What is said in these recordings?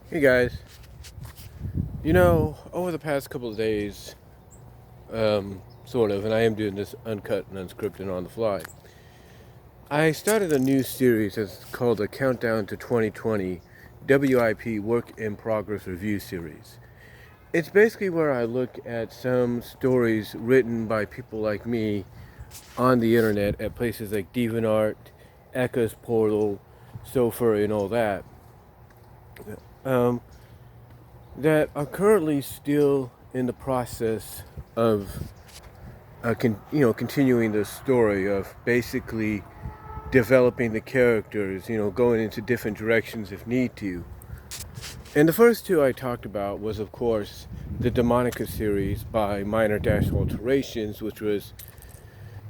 Hey guys, over the past couple of days, sort of, and I am doing this uncut and unscripted on the fly, I started a new series that's called a Countdown to 2020 WIP Work in Progress Review Series. It's basically where I look at some stories written by people like me on the internet at places like DeviantART, Echo's Portal, Sofer, and all that. Um, that are currently still in the process of continuing the story of basically developing the characters, going into different directions if need to. And the first two I talked about was, of course, the Demonica series by Minor Dash Alterations, which was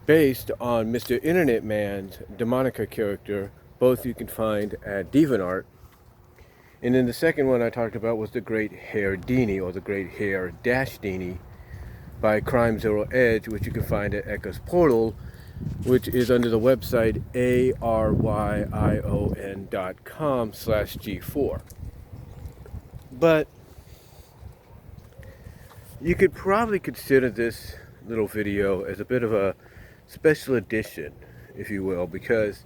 based on Mr. Internet Man's Demonica character. Both you can find at DeviantArt. And then the second one I talked about was the Great Hairdini, or the Great Hair Dash Dini, by Crime Zero Edge, which you can find at Echo's Portal, which is under the website aryion.com/G4. But you could probably consider this little video as a bit of a special edition, if you will, because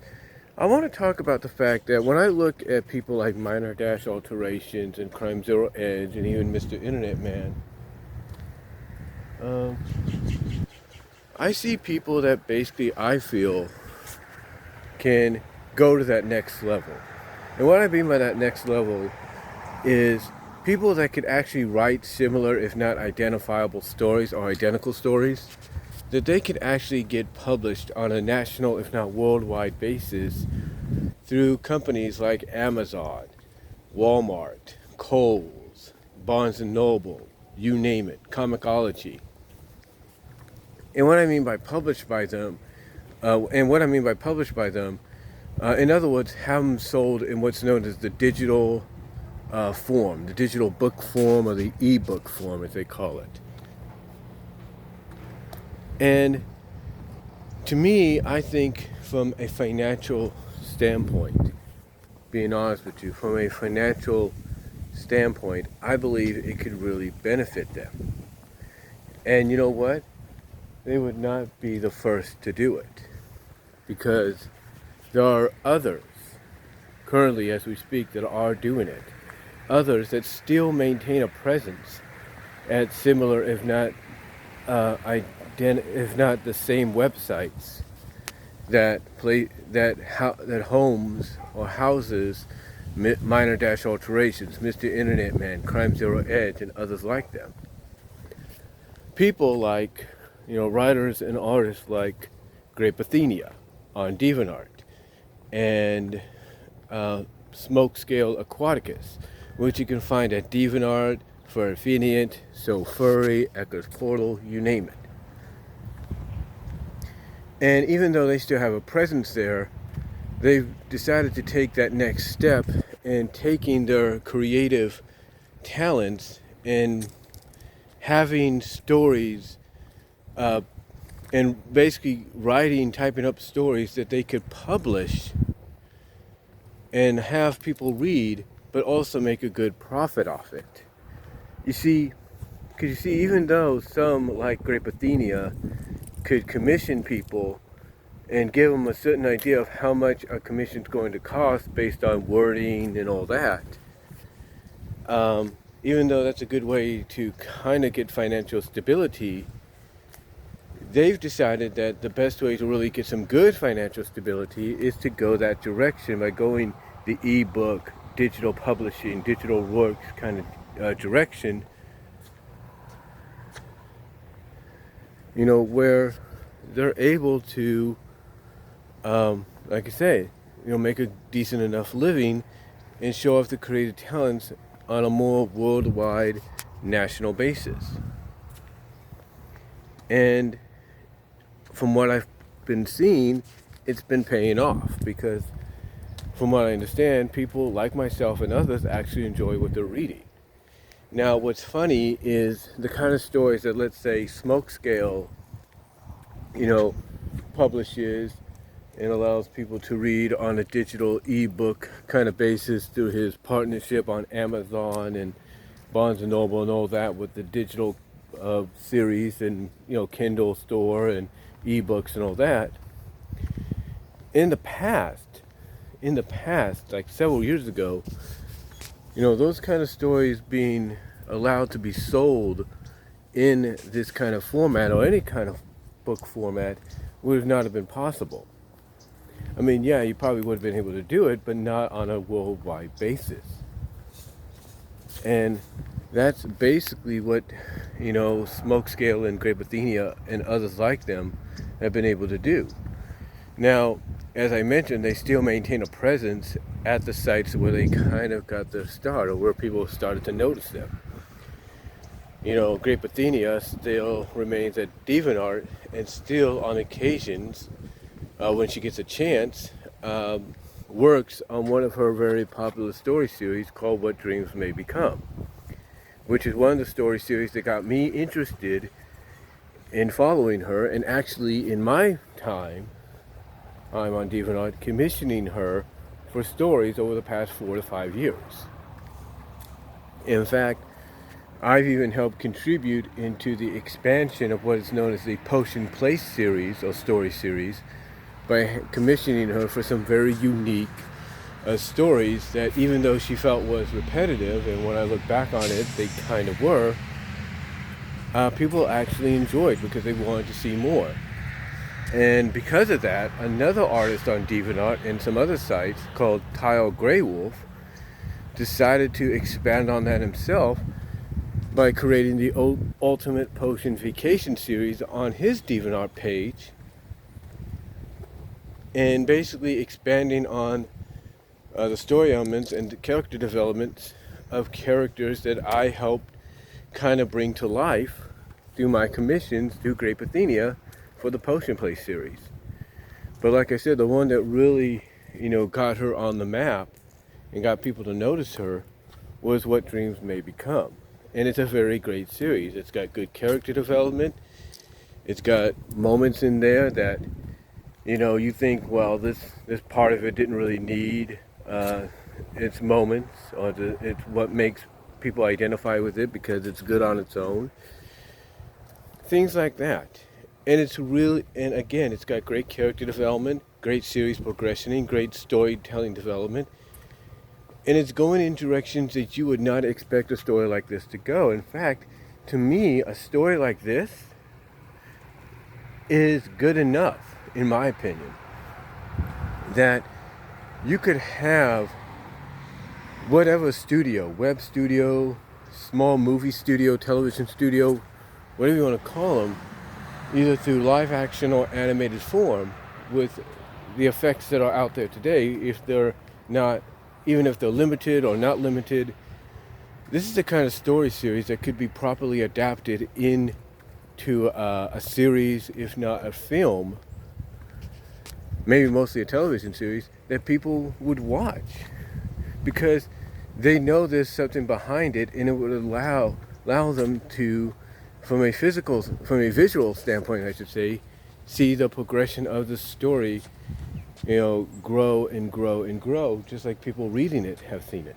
I want to talk about the fact that when I look at people like Minor Dash Alterations and Crime Zero Edge and even Mr. Internet Man, I see people that basically I feel can go to that next level. And what I mean by that next level is people that could actually write similar, if not identifiable stories or identical stories, that they could actually get published on a national, if not worldwide basis through companies like Amazon, Walmart, Kohl's, Barnes & Noble, you name it, Comixology. And what I mean by published by them, in other words, have them sold in what's known as the digital form, the digital book form, or the ebook form, as they call it. And to me, I think from a financial standpoint, being honest with you, from a financial standpoint, I believe it could really benefit them. And you know what? They would not be the first to do it, because there are others currently as we speak that are doing it. Others that still maintain a presence at similar, if not the same websites that homes or houses Minor Dash Alterations, Mr. Internet Man, Crime Zero Edge, and others like them. People like, writers and artists like Grape Athenia on DeviantArt, and Smoke Scale Aquaticus, which you can find at DeviantArt, Furfinient, So Furry, Echo's Portal, you name it. And even though they still have a presence there, they've decided to take that next step in taking their creative talents and having stories and basically typing up stories that they could publish and have people read, but also make a good profit off it. Because even though some like Grape Athenia could commission people and give them a certain idea of how much a commission's going to cost based on wording and all that, even though that's a good way to kind of get financial stability, they've decided that the best way to really get some good financial stability is to go that direction by going the ebook, digital publishing, digital works kind of direction, where they're able to, like I say, make a decent enough living and show off the creative talents on a more worldwide, national basis. And from what I've been seeing, it's been paying off, because from what I understand, people like myself and others actually enjoy what they're reading. Now, what's funny is the kind of stories that, let's say, Smoke Scale, publishes and allows people to read on a digital ebook kind of basis through his partnership on Amazon and Barnes and Noble and all that with the digital series and Kindle store and ebooks and all that. In the past, like several years ago, those kind of stories being allowed to be sold in this kind of format or any kind of book format would not have been possible. I mean, yeah, you probably would have been able to do it, but not on a worldwide basis. And that's basically what, Smokescale and Grapethenia and others like them have been able to do. Now, as I mentioned, they still maintain a presence at the sites where they kind of got their start, or where people started to notice them. Grapethenia still remains at DeviantART, and still on occasions, when she gets a chance, works on one of her very popular story series called What Dreams May Become, which is one of the story series that got me interested in following her, and actually in my time I'm on DeviantART commissioning her for stories over the past 4 to 5 years. In fact, I've even helped contribute into the expansion of what is known as the Potion Place series or story series by commissioning her for some very unique stories that, even though she felt was repetitive, and when I look back on it, they kind of were, people actually enjoyed because they wanted to see more. And because of that, another artist on DeviantART and some other sites called Tile Grey Wolf decided to expand on that himself by creating the Ultimate Potion Vacation series on his DeviantART page, and basically expanding on the story elements and the character developments of characters that I helped kind of bring to life through my commissions through Grapethenia for the Potion Place series. But like I said, the one that really, got her on the map and got people to notice her was What Dreams May Become. And it's a very great series. It's got good character development. It's got moments in there that, you think, well, this part of it didn't really need its moments, or it's what makes people identify with it because it's good on its own. Things like that. And and again, it's got great character development, great series progression, great storytelling development. And it's going in directions that you would not expect a story like this to go. In fact, to me, a story like this is good enough, in my opinion, that you could have whatever studio, web studio, small movie studio, television studio, whatever you want to call them, either through live action or animated form, with the effects that are out there today, even if they're limited or not limited. This is the kind of story series that could be properly adapted into a series, if not a film, maybe mostly a television series, that people would watch. Because they know there's something behind it, and it would allow them to, from a visual standpoint, I should say, see the progression of the story, grow and grow and grow, just like people reading it have seen it.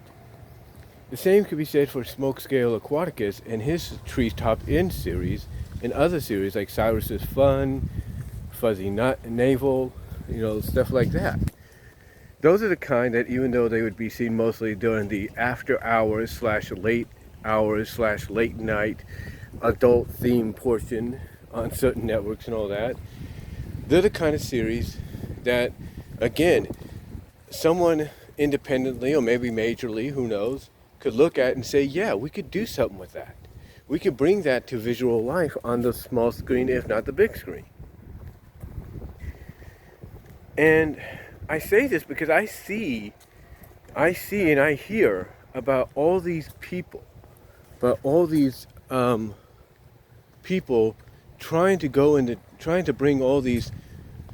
The same could be said for Smokescale Aquaticus and his Treetopinn series, and other series like Cyrus's Fun, Fuzzy Navel, stuff like that. Those are the kind that, even though they would be seen mostly during the after hours / late hours / late night adult theme portion on certain networks and all that, they're the kind of series that, again, someone independently or maybe majorly, who knows, could look at and say, yeah, we could do something with that. We could bring that to visual life on the small screen, if not the big screen. And I say this because I see and I hear about all these people, people trying to bring all these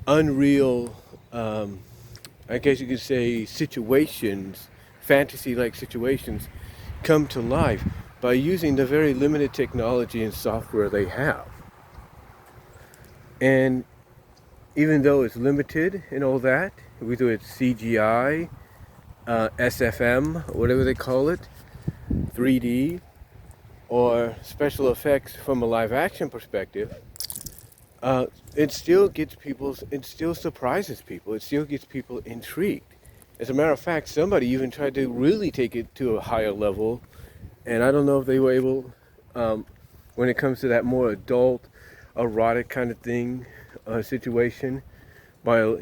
unreal, I guess you could say, situations, fantasy-like situations, come to life by using the very limited technology and software they have. And, even though it's limited and all that, whether it's CGI, SFM, whatever they call it, 3D, or special effects from a live action perspective, it still surprises people. It still gets people intrigued. As a matter of fact, somebody even tried to really take it to a higher level, and I don't know if they were able, when it comes to that more adult, erotic kind of thing, situation, by,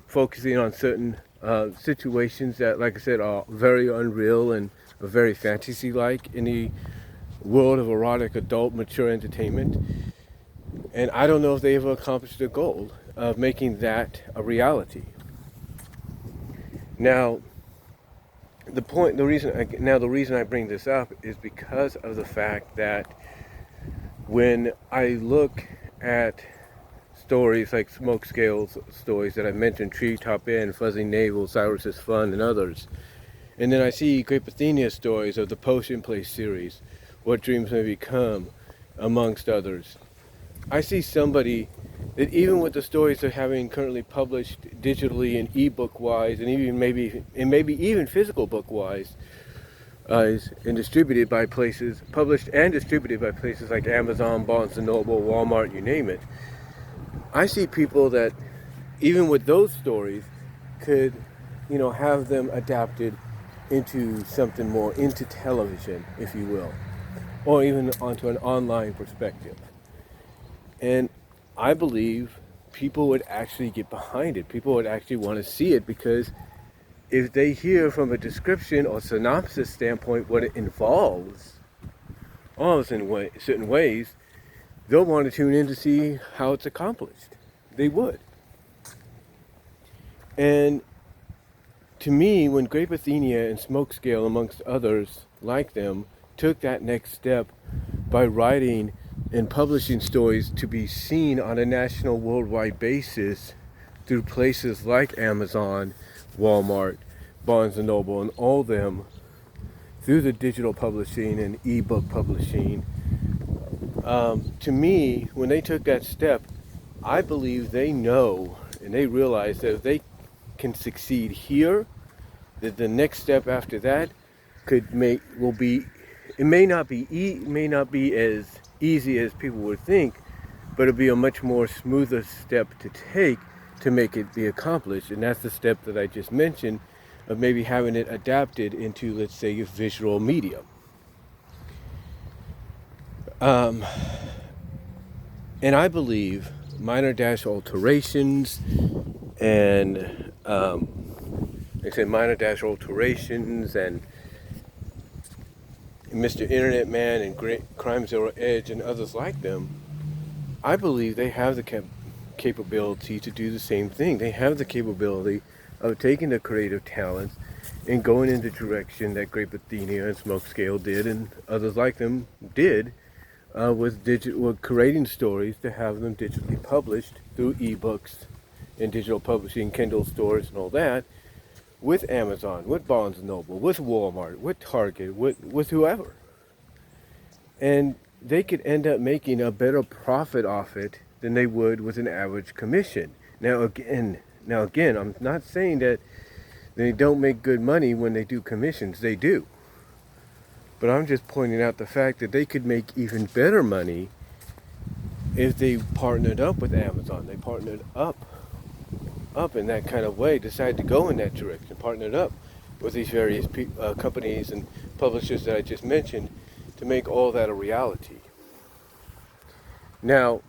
focusing on certain situations that, like I said, are very unreal and very fantasy-like in the world of erotic, adult, mature entertainment. And I don't know if they ever accomplished the goal of making that a reality. Now, the reason I bring this up is because of the fact that when I look at stories like Smoke Scale's stories that I mentioned, Treetopinn, Fuzzy Navel, Cyrus is Fun, and others, and then I see Grape Athenia's stories of the Potion Play series, What Dreams May Become, amongst others, I see somebody that even with the stories they're having currently published digitally and ebook wise, and even maybe even physical book wise, and distributed by places, published and distributed by places like Amazon, Barnes and Noble, Walmart, you name it. I see people that even with those stories could, have them adapted into something more, into television, if you will, or even onto an online perspective. And I believe people would actually get behind it. People would actually want to see it, because if they hear from a description or synopsis standpoint what it involves, all in certain ways, they'll want to tune in to see how it's accomplished. They would. And to me, when Grape Athenia and Smokescale, amongst others like them, took that next step by writing and publishing stories to be seen on a national, worldwide basis through places like Amazon, Walmart, Barnes and Noble, and all them, through the digital publishing and ebook publishing, to me, when they took that step, I believe they know and they realize that if they can succeed here, that the next step after that it may not be as easy as people would think, but it'll be a much more smoother step to take to make it be accomplished. And that's the step that I just mentioned, of maybe having it adapted into, let's say, a visual medium. And I believe minor alterations and Mr. Internet Man and Crime Zero Edge and others like them, I believe they have the capability to do the same thing. They have the capability of taking the creative talents and going in the direction that Grape Athenia and Smokescale did, and others like them did, with creating stories to have them digitally published through ebooks and digital publishing, Kindle stores and all that, with Amazon, with Barnes & Noble, with Walmart, with Target, with whoever. And they could end up making a better profit off it than they would with an average commission. Now again, I'm not saying that they don't make good money when they do commissions. They do. But I'm just pointing out the fact that they could make even better money if they partnered up with Amazon. They partnered up in that kind of way, decided to go in that direction, partnered up with these various companies and publishers that I just mentioned to make all that a reality. Now,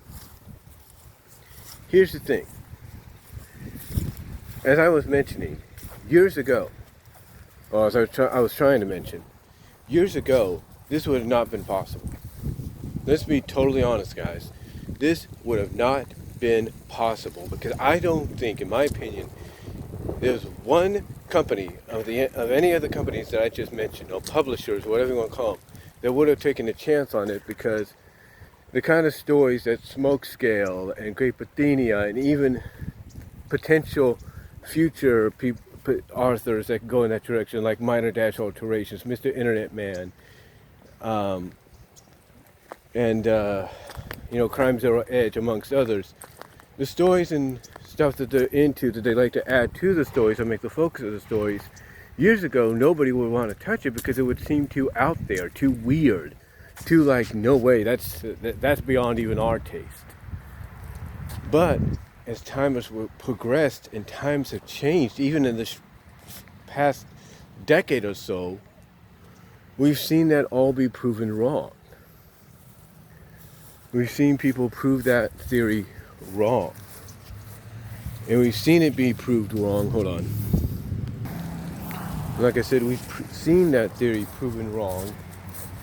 here's the thing. As I was mentioning, years ago, or as I was trying to mention, years ago, this would have not been possible. Let's be totally honest, guys. This would have not been possible, because I don't think, in my opinion, there's one company of any of the companies that I just mentioned, or publishers, whatever you want to call them, that would have taken a chance on it, because the kind of stories that Smokescale and Grape Athenia and even potential future authors that go in that direction, like Minor Alterations, Mr. Internet Man, and Crime Zero Edge, amongst others, the stories and stuff that they're into, that they like to add to the stories or make the focus of the stories, years ago, nobody would want to touch it because it would seem too out there, too weird, too like, no way, that's beyond even our taste. But as time has progressed and times have changed, even in this past decade or so, we've seen that all be proven wrong. We've seen people prove that theory wrong. And we've seen it be proved wrong. Hold on. Like I said, we've seen that theory proven wrong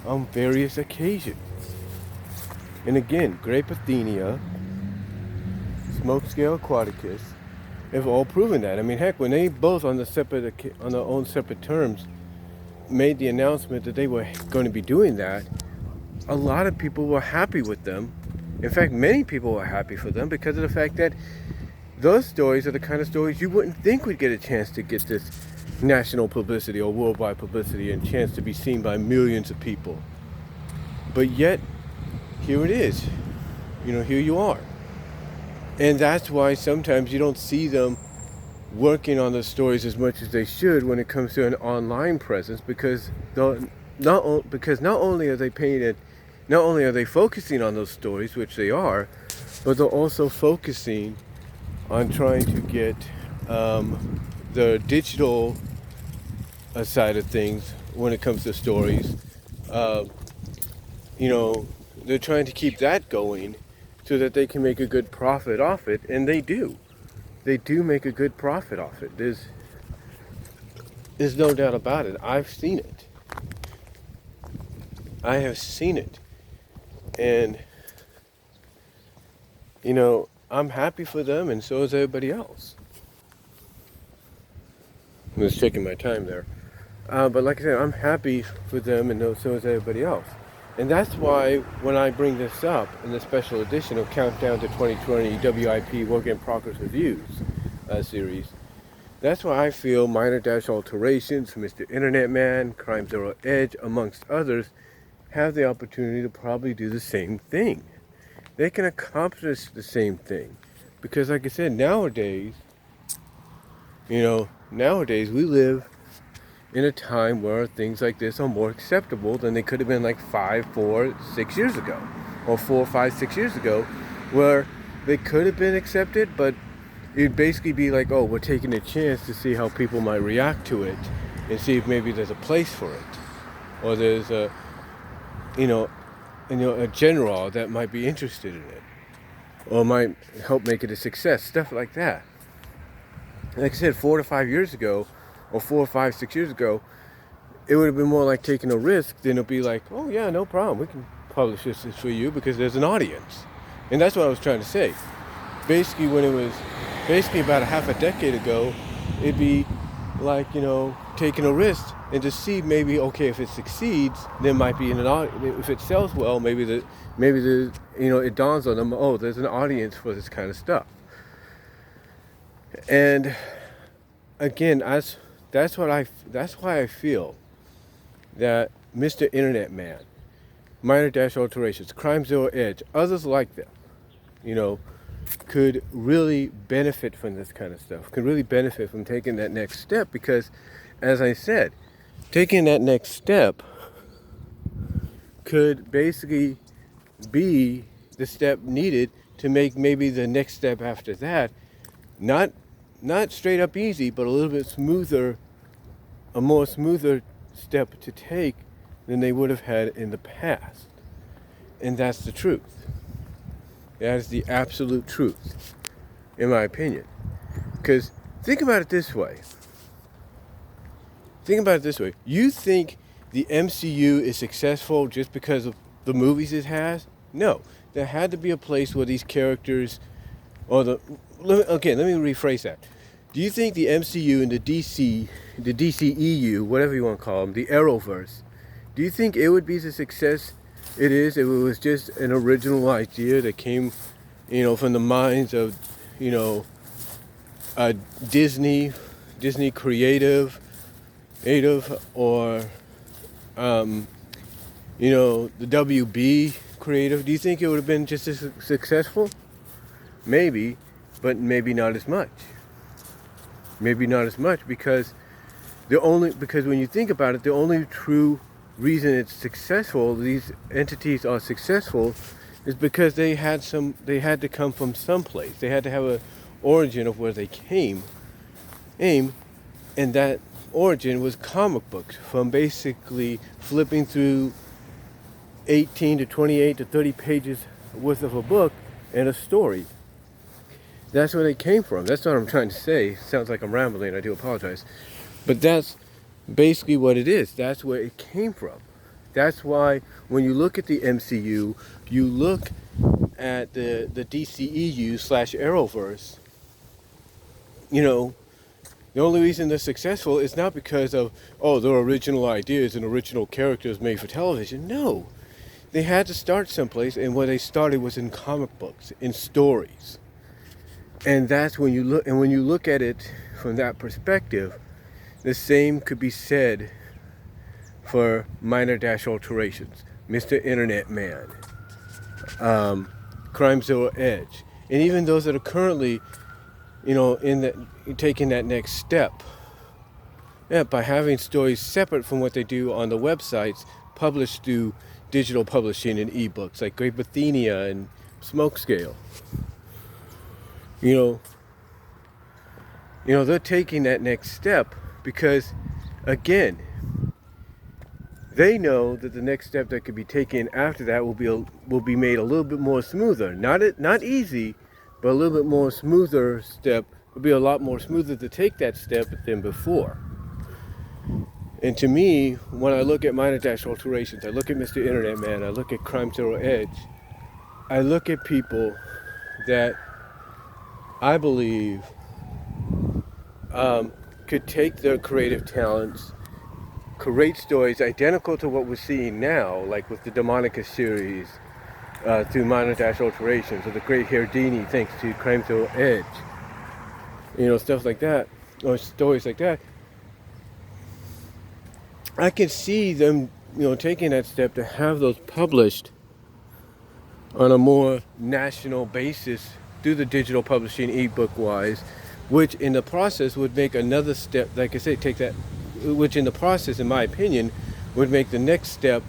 on various occasions. And again, Grapethenia, smoke scale aquaticus, have all proven that. I mean, heck, when they both on their own separate terms made the announcement that they were going to be doing that, a lot of people were happy with them. In fact, many people were happy for them because of the fact that those stories are the kind of stories you wouldn't think would get a chance to get this national publicity or worldwide publicity and chance to be seen by millions of people. But yet, here it is. Here you are. And that's why sometimes you don't see them working on the stories as much as they should when it comes to an online presence, because not only are they focusing on those stories, which they are, but they're also focusing on trying to get the digital side of things when it comes to stories. They're trying to keep that going so that they can make a good profit off it, and they do. They do make a good profit off it. There's no doubt about it. I've seen it. I have seen it. And, I'm happy for them, and so is everybody else. I'm just taking my time there. But like I said, I'm happy for them, and so is everybody else. And that's why when I bring this up in the special edition of Countdown to 2020 WIP Work in Progress Reviews series, that's why I feel Minor Dash Alterations, Mr. Internet Man, Crime Zero Edge, amongst others, have the opportunity to probably do the same thing. They can accomplish the same thing. Because like I said, nowadays we live in a time where things like this are more acceptable than they could have been like 5, 4, 6 years ago. Or 4, 5, 6 years ago, where they could have been accepted, but it'd basically be like, oh, we're taking a chance to see how people might react to it and see if maybe there's a place for it. Or there's a general that might be interested in it. Or might help make it a success. Stuff like that. Like I said, 4 to 5 years ago, or 4 or 5, 6 years ago, it would have been more like taking a risk than it'd be like, oh yeah, no problem, we can publish this for you because there's an audience. And that's what I was trying to say. Basically, when it was about a half a decade ago, it'd be like, taking a risk and to see maybe, okay, if it succeeds, there might be if it sells well, maybe it dawns on them, oh, there's an audience for this kind of stuff. And again, that's why I feel that Mr. Internet Man, Minor Dash Alterations, Crime Zero Edge, others like them, could really benefit from this kind of stuff, could really benefit from taking that next step, because, as I said, taking that next step could basically be the step needed to make maybe the next step after that not straight up easy, but a little bit smoother, a more smoother step to take than they would have had in the past. And that's the truth. That is the absolute truth, in my opinion. Because think about it this way. You think the MCU is successful just because of the movies it has? No. There had to be a place where these characters, let me rephrase that. Do you think the MCU and the DCEU, whatever you want to call them, the Arrowverse, do you think it would be the success it is if it was just an original idea that came, from the minds of, Disney creative, or, the WB creative? Do you think it would have been just as successful? maybe, but maybe not as much. Maybe not as much because when you think about it, the only true reason it's successful, these entities are successful, is because they had to come from someplace. They had to have an origin of where they came, and that origin was comic books, from basically flipping through 18 to 28 to 30 pages worth of a book and a story. That's where they came from. That's what I'm trying to say. Sounds like I'm rambling, I do apologize. But that's basically what it is. That's where it came from. That's why when you look at the MCU, you look at the DCEU / Arrowverse, the only reason they're successful is not because of, their original ideas and original characters made for television. No. They had to start someplace, and where they started was in comic books, in stories. And that's when you look at it from that perspective, the same could be said for Minor Alterations, Mr. Internet Man, Crime Zero Edge, and even those that are currently, taking that next step. Yeah, by having stories separate from what they do on the websites, published through digital publishing and ebooks, like Great Bithynia and Smokescale. They're taking that next step because, again, they know that the next step that could be taken after that will be made a little bit more smoother. Not easy, but a little bit more smoother step. Will be a lot more smoother to take that step than before. And to me, when I look at Minor Alterations, I look at Mr. Internet Man, I look at Crime Zero Edge, I look at people that I believe could take their creative talents, create stories identical to what we're seeing now, like with the Demonica series, through Minor Alterations, or the Great Hairdini thanks to Crime Zero Edge, stuff like that, or stories like that. I can see them, taking that step to have those published on a more national basis through the digital publishing ebook wise, which in the process would make another step, like I say, which in the process, in my opinion, would make the next step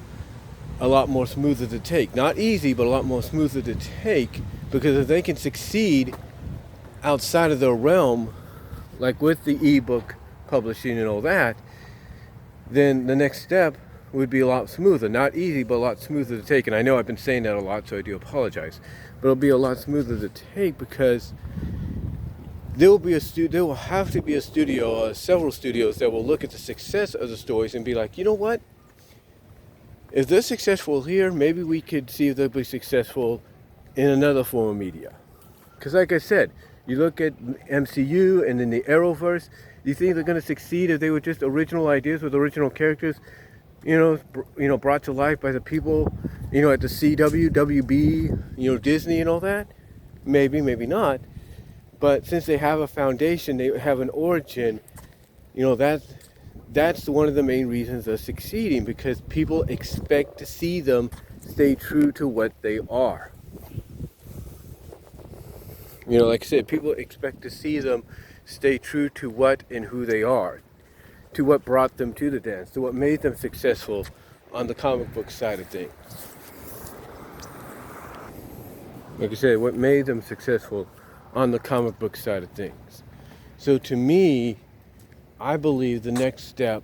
a lot more smoother to take. Not easy, but a lot more smoother to take, because if they can succeed outside of their realm, like with the ebook publishing and all that, then the next step would be a lot smoother. Not easy, but a lot smoother to take. And I know I've been saying that a lot, so I do apologize. But it'll be a lot smoother to take because there will have to be a studio, or several studios, that will look at the success of the stories and be like, you know what? If they're successful here, maybe we could see if they'll be successful in another form of media. Because like I said, you look at MCU and then the Arrowverse, you think they're going to succeed if they were just original ideas with original characters, brought to life by the people, at the CW, WB, Disney and all that? Maybe, maybe not. But since they have a foundation, they have an origin, that's one of the main reasons they're succeeding, because people expect to see them stay true to what they are. Like I said, people expect to see them stay true to what and who they are, to what brought them to the dance, to what made them successful on the comic book side of things. Like I said, what made them successful on the comic book side of things. So to me, I believe the next step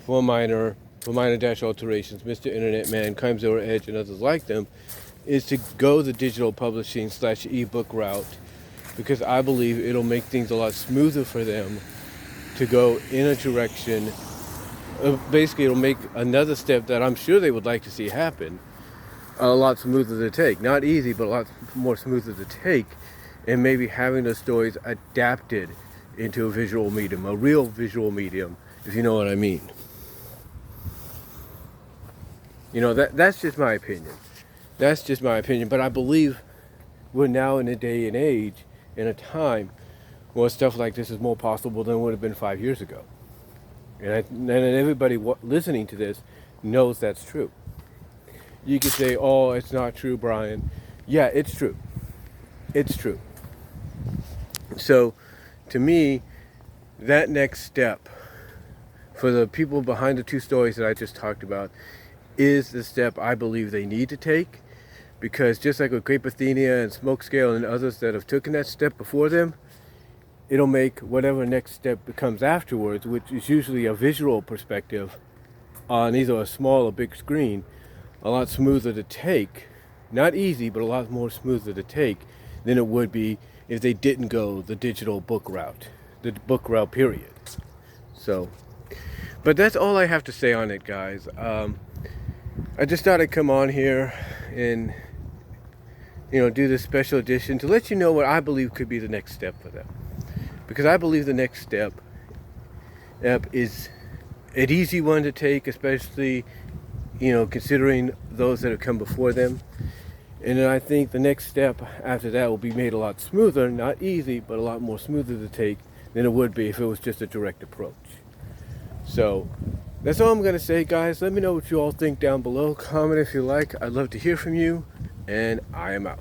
for Minor Alterations, Mr. Internet Man, Crime Zero Edge, and others like them, is to go the digital publishing / ebook route, because I believe it'll make things a lot smoother for them to go in a direction. Basically, it'll make another step that I'm sure they would like to see happen a lot smoother to take. Not easy, but a lot more smoother to take, and maybe having the stories adapted into a visual medium, a real visual medium, if you know what I mean. That's just my opinion. That's just my opinion, but I believe we're now in a day and age, in a time where stuff like this is more possible than it would have been 5 years ago. And everybody listening to this knows that's true. You could say, it's not true, Brian. Yeah, it's true. it's true. So to me, that next step for the people behind the two stories that I just talked about is the step I believe they need to take, because just like with Grape Athenia and Smokescale and others that have taken that step before them, it'll make whatever next step becomes afterwards, which is usually a visual perspective on either a small or big screen, a lot smoother to take. Not easy, but a lot more smoother to take than it would be if they didn't go the digital book route, the book route period. So, but that's all I have to say on it, guys. I just thought I'd come on here and, do this special edition to let you know what I believe could be the next step for them. Because I believe the next step is an easy one to take, especially, considering those that have come before them. And then I think the next step after that will be made a lot smoother, not easy, but a lot more smoother to take than it would be if it was just a direct approach. So that's all I'm going to say, guys. Let me know what you all think down below. Comment if you like. I'd love to hear from you. And I am out.